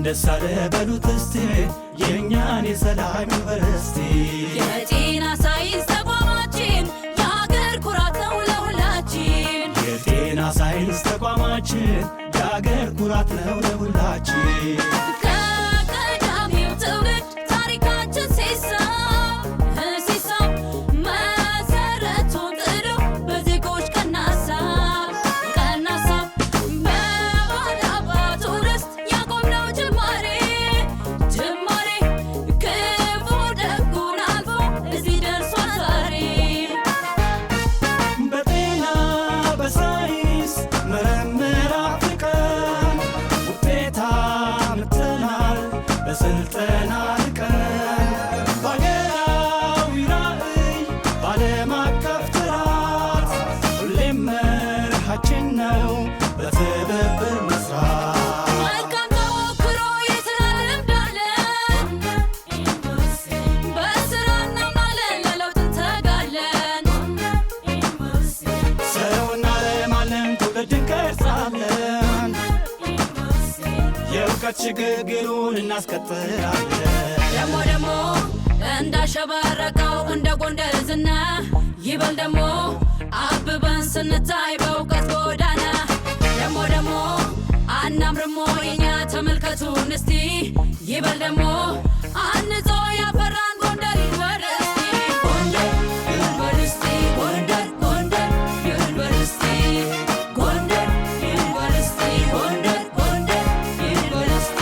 ደሳለ በሉት እስቲ የኛን የሰላም ዩኒቨርሲቲ የጤና ሳይንስ ተቋማችን የአገር ኩራት ነው ለሁላችን። የጤና ሳይንስ ተቋማችን የአገር ኩራት ነው ለሁላችን። ከቀዳሚው ትውልድ ታሪካችን ሲሳብ መሰረቱን ጥሎ በዜጎች ቀና ሀሳብ በባላባቱ ርስት ያቆምነው ጅማሬ ክፉ ደጉን አልፎ እዚህ ደርሷል ዛሬ። በጤና በሳይንስ ምርምር አፍልቀን ውጤት አምጥተናል በስልጠና ልቀን በአገራዊ ራዕይ በዓለም አቀፍ ጥራት ሁሌም መርሃችን ነው በትብብር መስራት። መልካም ተሞክሮ የሥራ ልምድ አለን፣ በሥራ እናምናለን ለለውጥ እንተጋለን። ሰው እናለማለን ትውልድ እንቀርጻለን የእውቀት ሽግግሩን እናስቀጥላለን። ደሞ እንዳሸበረቀው እንደ ጎንደር ዝና ይበል ደሞ አብበን ስንታይ በእውቀት ጎዳና ደሞ አናምርሞ የኛ ተመልከቱን እስቲ ይበል ደሞ አንጾ ያፈራን ጎንደር ዩኒቨርሲቲ ጎንደር ዩኒቨርሲቲ ጎንደር ዩኒቨርሲቲ ጎንደር ዩኒቨርሲቲ ጎንደር ዩኒቨርሲቲ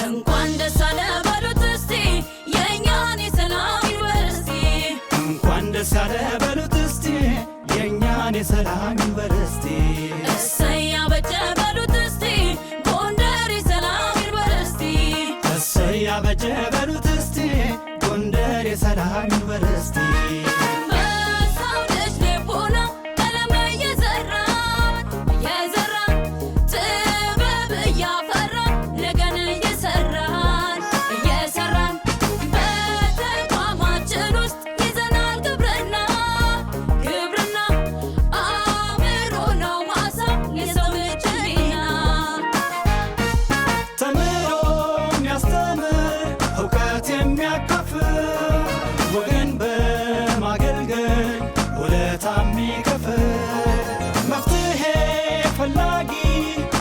እንኳን ደስ አለ በሉት እስቲ የኛን የሰላም ዩኒቨርሲቲ እንኳን ደስ ያለ በሉት እስቲ የኛን የሰላም ዩኒቨርሲቲ እሰይ አበጀ በሉት እስቲ ጎንደር የሰላም ዩኒቨርሲቲ እሰይ አበጀ በሉት እስቲ ጎንደር የሰላም ዩኒቨርሲቲ በሰው ልጅ ልቦና ቀለም እየዘራን ጥበብ እያፈራን ነገን እየሰራን በተቋማችን ውስጥ ይዘናል ግብርና አእምሮ ነው ማሳ የሰው ልጅ ሕሊና ተምሮ የሚያስተምር እውቀት የሚያካፍል ወገን በማገልገል ውለታ የሚከፍል መፍትሄ ፈላጊ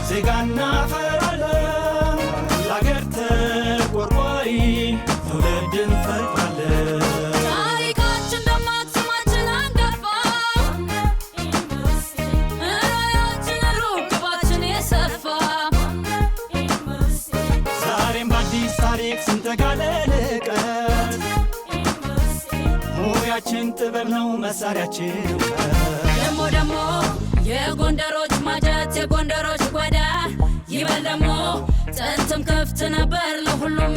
ዜጋ እናፈራለን ለአገር ተቆርቋሪ ትውልድ እንፈጥራለን። ታሪካችን ደማቅ ስማችን አንጋፋ ራዕያችን ሩቅ ግባችን የሰፋ ዛሬም በአዲስ ታሪክ ስንተጋ ለልቀት ሙያችን ጥበብ ነው መሳሪያችን እውቀት ደሞ የጎንደሮች ማጀት የጎንደሮች ጓዳ ይበል ደሞ ጥንትም ክፍት ነበር ለሁሉም